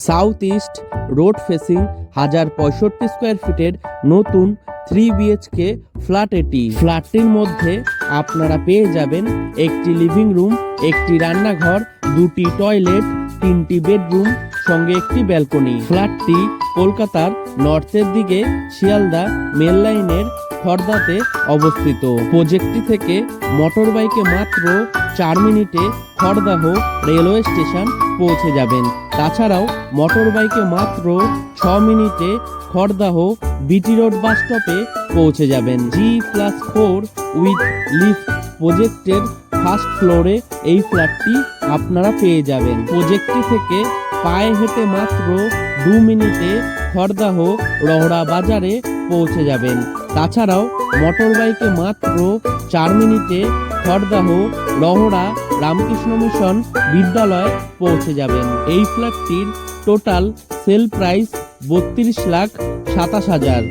South east road facing 1065 square ফিটের নতুন 3 BHK flat এটি। ফ্ল্যাটটির মধ্যে আপনারা পেয়ে যাবেন একটি লিভিং রুম, একটি রান্নাঘর, 2টি টয়লেট, 3টি বেডরুম সঙ্গে একটি ব্যালকনি। ফ্ল্যাটটি কলকাতার নর্থের দিকে শিয়ালদা মেল লাইনের খড়দাতে অবস্থিত। প্রজেক্টটি থেকে মোটর বাইকে মাত্র 4 মিনিটে খড়দাহ রেলওয়ে স্টেশন পৌঁছে যাবেন। তাছাড়াও মোটর বাইকে মাত্র 6 মিনিটে খড়দাহ বিটি রোড বাস স্টপে পৌঁছে যাবেন। G+4 উইথ লিফট প্রজেক্টের ফার্স্ট ফ্লোরে এই ফ্ল্যাটটি আপনারা পেয়ে যাবেন। প্রজেক্টটি থেকে পায়ে হেঁটে মাত্র 2 মিনিটে খড়দাহ রহড়া বাজারে পৌঁছে যাবেন। তাছাড়াও মোটর বাইকে মাত্র 4 মিনিটে খড়দাহ রহড়া রামকৃষ্ণ মিশন বিদ্যালয় পৌঁছে যাবেন। এই ফ্ল্যাটটির টোটাল সেল প্রাইস 32,27,000।